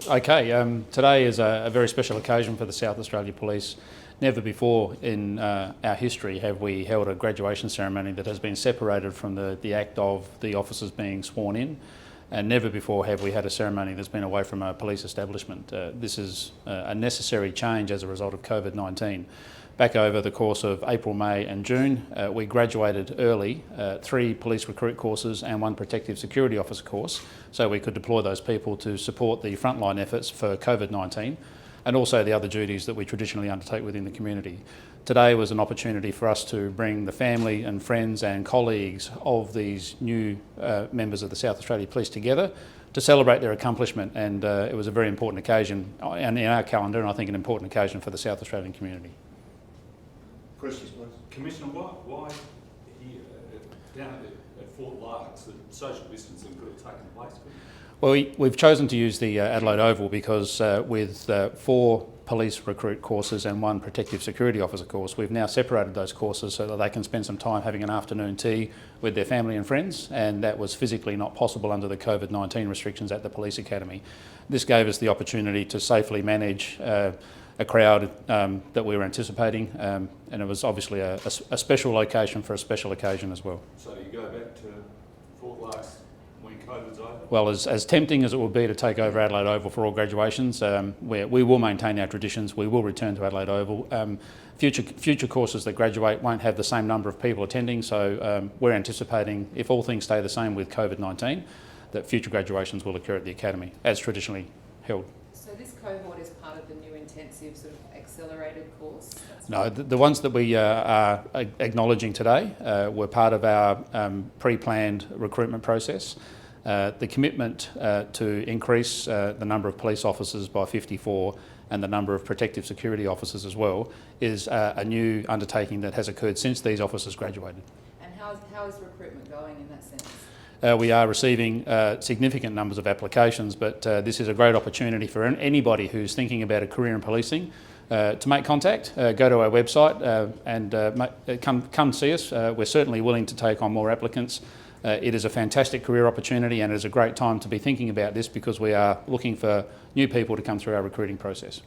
Okay, today is a very special occasion for the South Australia Police. Never before in our history have we held a graduation ceremony that has been separated from the act of the officers being sworn in, and never before have we had a ceremony that's been away from a police establishment. This is a necessary change as a result of COVID-19. Back over the course of April, May and June, we graduated early 3 police recruit courses and 1 protective security officer course, so we could deploy those people to support the frontline efforts for COVID-19 and also the other duties that we traditionally undertake within the community. Today was an opportunity for us to bring the family and friends and colleagues of these new members of the South Australia Police together to celebrate their accomplishment, and it was a very important occasion in our calendar, and I think an important occasion for the South Australian community. Questions, please. Commissioner, why here down at Fort Largs that social distancing could have taken place? Well, we've chosen to use the Adelaide Oval because with 4 police recruit courses and 1 protective security officer course, we've now separated those courses so that they can spend some time having an afternoon tea with their family and friends, and that was physically not possible under the COVID-19 restrictions at the Police Academy. This gave us the opportunity to safely manage a crowd that we were anticipating, and it was obviously a special location for a special occasion as well. So you go back to Fort Largs when COVID's over? Well, as tempting as it would be to take over Adelaide Oval for all graduations, we will maintain our traditions. We will return to Adelaide Oval. Future courses that graduate won't have the same number of people attending, so we're anticipating, if all things stay the same with COVID-19, that future graduations will occur at the Academy, as traditionally held. So this cohort is part of the new intensive sort of accelerated course? No, the ones that we are acknowledging today were part of our pre-planned recruitment process. The commitment to increase the number of police officers by 54 and the number of protective security officers as well is a new undertaking that has occurred since these officers graduated. And how is recruitment going in that sense? We are receiving significant numbers of applications, but this is a great opportunity for anybody who's thinking about a career in policing to make contact. Go to our website and come see us. We're certainly willing to take on more applicants. It is a fantastic career opportunity, and it is a great time to be thinking about this because we are looking for new people to come through our recruiting process.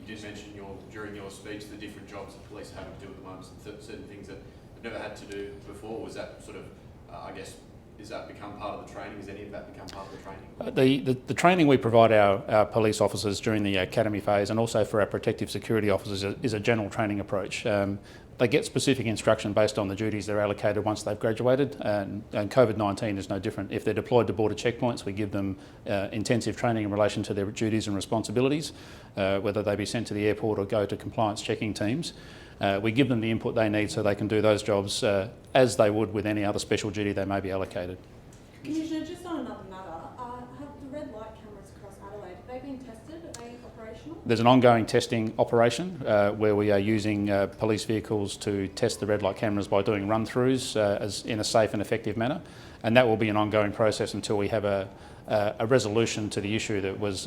You did mention during your speech the different jobs that police are having to do at the moment, certain things that they've never had to do before. Was that sort of, I guess, has that become part of the training? Has any of that become part of the training? The training we provide our police officers during the academy phase and also for our protective security officers is a general training approach. They get specific instruction based on the duties they're allocated once they've graduated, and COVID-19 is no different. If they're deployed to border checkpoints, we give them intensive training in relation to their duties and responsibilities, whether they be sent to the airport or go to compliance checking teams. We give them the input they need so they can do those jobs as they would with any other special duty they may be allocated. Commissioner, just on another matter, have the red light cameras across Adelaide, have they been tested? Are they operational? There's an ongoing testing operation where we are using police vehicles to test the red light cameras by doing run-throughs in a safe and effective manner, and that will be an ongoing process until we have a resolution to the issue that was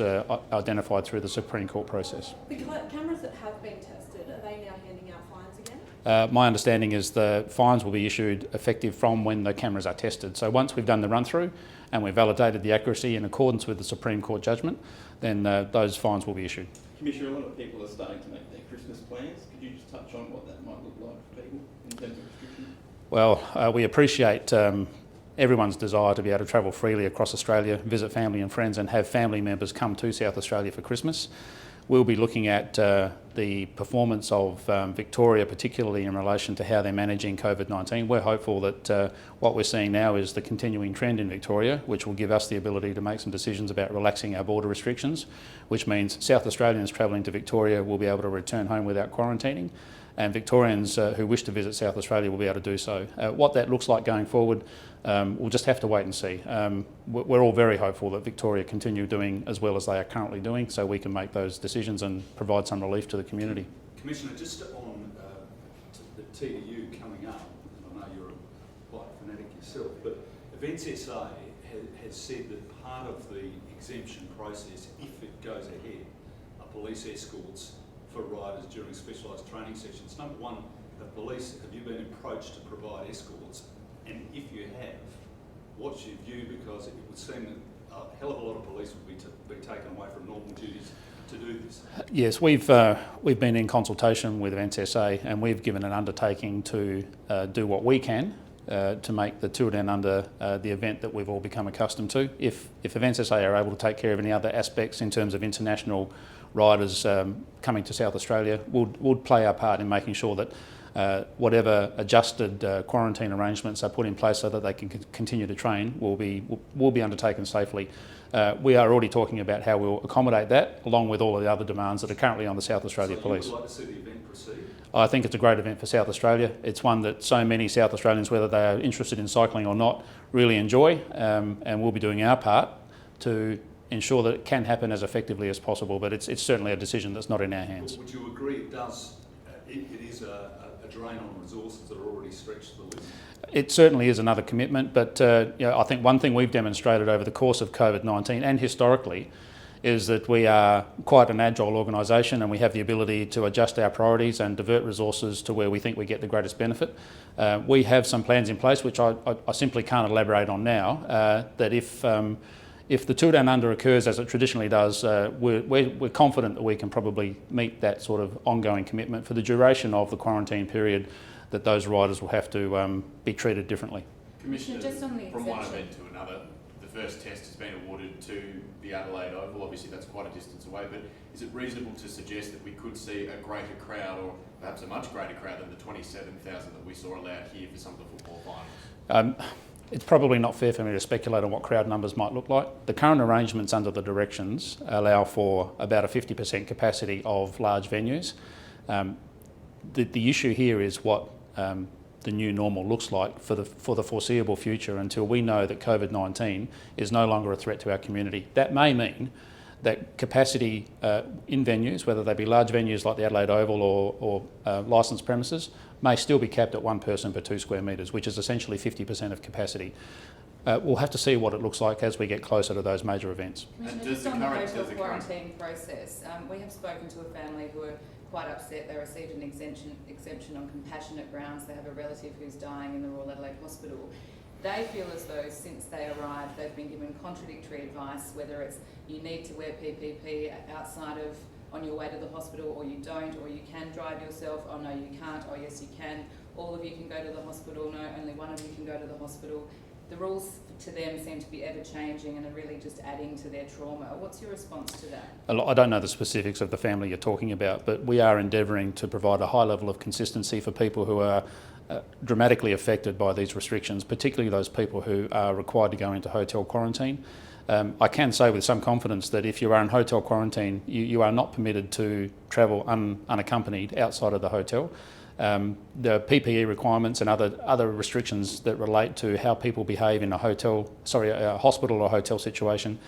identified through the Supreme Court process. The cameras that have been tested, are they now handing out fines again? My understanding is the fines will be issued effective from when the cameras are tested. So once we've done the run-through and we've validated the accuracy in accordance with the Supreme Court judgment, then those fines will be issued. Commissioner, a lot of people are starting to make their Christmas plans. Could you just touch on what that might look like for people in terms of restrictions? Well, we appreciate everyone's desire to be able to travel freely across Australia, visit family and friends, and have family members come to South Australia for Christmas. We'll be looking at the performance of Victoria, particularly in relation to how they're managing COVID-19. We're hopeful that what we're seeing now is the continuing trend in Victoria, which will give us the ability to make some decisions about relaxing our border restrictions, which means South Australians travelling to Victoria will be able to return home without quarantining, and Victorians who wish to visit South Australia will be able to do so. What that looks like going forward, we'll just have to wait and see. We're all very hopeful that Victoria continue doing as well as they are currently doing, so we can make those decisions and provide some relief to the community. Commissioner, just on the TDU coming up, and I know you're quite fanatic yourself, but Events SA has said that part of the exemption process, if it goes ahead, are police escorts for riders during specialised training sessions. Number one, have you been approached to provide escorts? And if you have, what's your view? Because it would seem that a hell of a lot of police would be taken away from normal duties to do this. Yes, we've been in consultation with Events SA, and we've given an undertaking to do what we can to make the Tour Down Under the event that we've all become accustomed to. If Events SA are able to take care of any other aspects in terms of international riders coming to South Australia, we'll play our part in making sure that whatever adjusted quarantine arrangements are put in place so that they can continue to train will be undertaken safely. We are already talking about how we'll accommodate that, along with all of the other demands that are currently on the South Australia Police. You would like to see the event proceed? I think it's a great event for South Australia. It's one that so many South Australians, whether they are interested in cycling or not, really enjoy, and we'll be doing our part to ensure that it can happen as effectively as possible, but it's certainly a decision that's not in our hands. Would you agree it does, it is a drain on resources that are already stretched to the limit? It certainly is another commitment, but I think one thing we've demonstrated over the course of COVID-19 and historically is that we are quite an agile organisation, and we have the ability to adjust our priorities and divert resources to where we think we get the greatest benefit. We have some plans in place, which I simply can't elaborate on now, that if the Tour Down Under occurs as it traditionally does, we're confident that we can probably meet that sort of ongoing commitment for the duration of the quarantine period, that those riders will have to be treated differently. Commissioner, Just on the from one exemption. event to another, the first test has been awarded to the Adelaide Oval. Obviously that's quite a distance away, but is it reasonable to suggest that we could see a greater crowd, or perhaps a much greater crowd than the 27,000 that we saw allowed here for some of the football finals? It's probably not fair for me to speculate on what crowd numbers might look like. The current arrangements under the directions allow for about a 50% capacity of large venues. The issue here is what the new normal looks like for the foreseeable future, until we know that COVID-19 is no longer a threat to our community. That may mean that capacity in venues, whether they be large venues like the Adelaide Oval or licensed premises, may still be capped at 1 person per 2 square metres, which is essentially 50% of capacity. We'll have to see what it looks like as we get closer to those major events. And Just on the hotel quarantine process, we have spoken to a family who are quite upset. They received an exemption on compassionate grounds. They have a relative who's dying in the Royal Adelaide Hospital. They feel as though since they arrived they've been given contradictory advice, whether it's you need to wear PPE outside of on your way to the hospital, or you don't, or you can drive yourself, oh no you can't, oh yes you can, all of you can go to the hospital, no only one of you can go to the hospital. The rules to them seem to be ever changing and are really just adding to their trauma. What's your response to that? I don't know the specifics of the family you're talking about, but we are endeavouring to provide a high level of consistency for people who are dramatically affected by these restrictions, particularly those people who are required to go into hotel quarantine. I can say with some confidence that if you are in hotel quarantine, you are not permitted to travel unaccompanied outside of the hotel. The PPE requirements and other restrictions that relate to how people behave in a hospital or hotel situation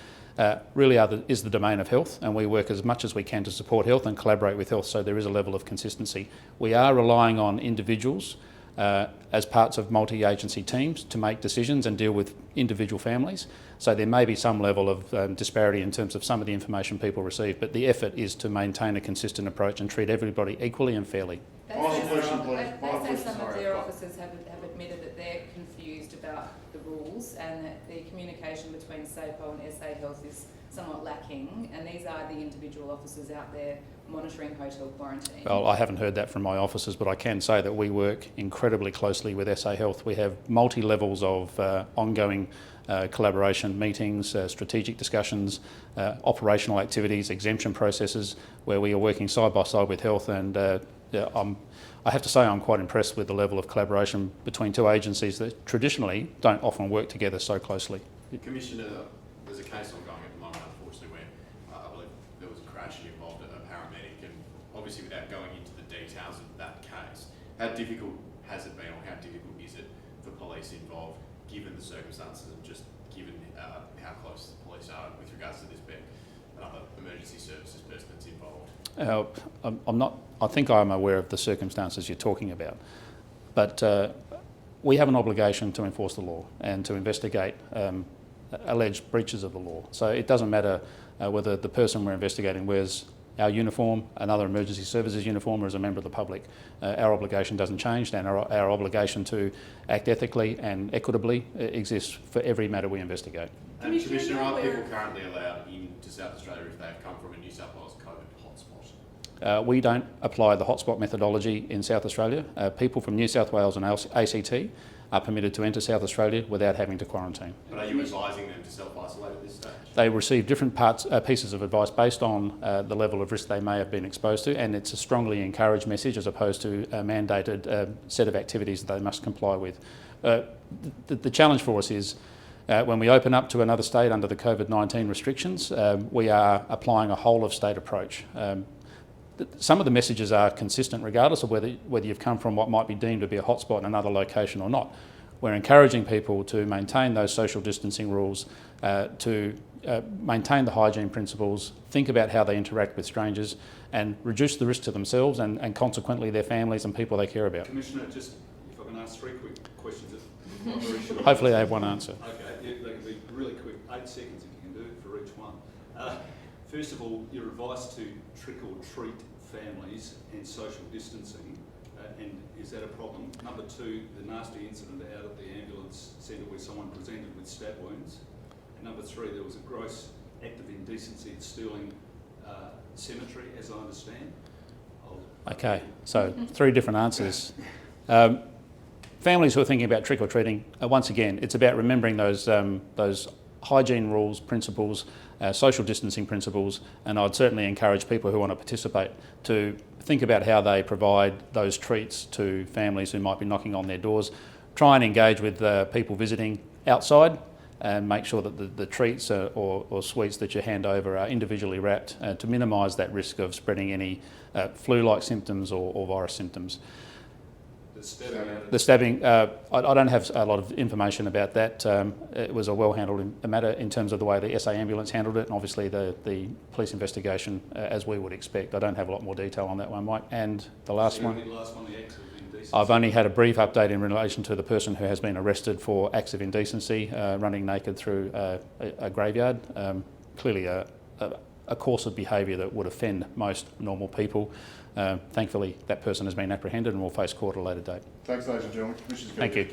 really is the domain of health, and we work as much as we can to support health and collaborate with health, so there is a level of consistency. We are relying on individuals as parts of multi-agency teams to make decisions and deal with individual families. So there may be some level of disparity in terms of some of the information people receive, but the effort is to maintain a consistent approach and treat everybody equally and fairly. They Final say question, some- please. they Final say question. some of Sorry, their I've got- officers have admitted that they're confused about the rules, and that the communication between SAPO and SA Health is somewhat lacking, and these are the individual officers out there monitoring hotel quarantine. Well, I haven't heard that from my officers, but I can say that we work incredibly closely with SA Health. We have multi-levels of ongoing collaboration, meetings, strategic discussions, operational activities, exemption processes, where we are working side by side with health, and I have to say I'm quite impressed with the level of collaboration between two agencies that traditionally don't often work together so closely. Commissioner, there's a case ongoing at the moment, unfortunately, where I believe there was a crash and involved a paramedic, and obviously without going into the details of that case, how difficult has it been, or how difficult is it for police involved, given the circumstances and just given how close the police are with regards to this being another emergency services person that's involved? I think I'm aware of the circumstances you're talking about, but we have an obligation to enforce the law and to investigate alleged breaches of the law. So it doesn't matter whether the person we're investigating wears our uniform, another emergency services uniform, or as a member of the public. Our obligation doesn't change, and our obligation to act ethically and equitably exists for every matter we investigate. Commissioner, are people currently allowed into South Australia if they have come from a New South Wales COVID hotspot? We don't apply the hotspot methodology in South Australia. People from New South Wales and ACT are permitted to enter South Australia without having to quarantine. But are you advising them to self-isolate at this stage? They receive different pieces of advice based on the level of risk they may have been exposed to, and it's a strongly encouraged message as opposed to a mandated set of activities that they must comply with. The challenge for us is when we open up to another state under the COVID-19 restrictions, we are applying a whole of state approach. Some of the messages are consistent regardless of whether you've come from what might be deemed to be a hotspot in another location or not. We're encouraging people to maintain those social distancing rules, to maintain the hygiene principles, think about how they interact with strangers, and reduce the risk to themselves and consequently their families and people they care about. Commissioner, just if I can ask 3 quick questions. Hopefully they have one answer. Okay, yeah, they can be really quick, 8 seconds if you can do it for each one. First of all, your advice to trick or treat families and social distancing, and is that a problem? Number 2, the nasty incident out at the ambulance centre where someone presented with stab wounds. And number 3, there was a gross act of indecency at Stirling Cemetery, as I understand. Okay, so 3 different answers. Families who are thinking about trick or treating, once again, it's about remembering those hygiene rules, principles, social distancing principles, and I'd certainly encourage people who want to participate to think about how they provide those treats to families who might be knocking on their doors. Try and engage with people visiting outside and make sure that the treats or sweets that you hand over are individually wrapped to minimise that risk of spreading any flu-like symptoms or virus symptoms. The stabbing, I don't have a lot of information about that. It was a well-handled matter in terms of the way the SA ambulance handled it, and obviously the police investigation, as we would expect. I don't have a lot more detail on that one, Mike. And the last one, the acts of indecency. I've only had a brief update in relation to the person who has been arrested for acts of indecency, running naked through a graveyard. Clearly a course of behaviour that would offend most normal people. Thankfully, that person has been apprehended and will face court at a later date. Thanks, ladies and gentlemen. Thank you.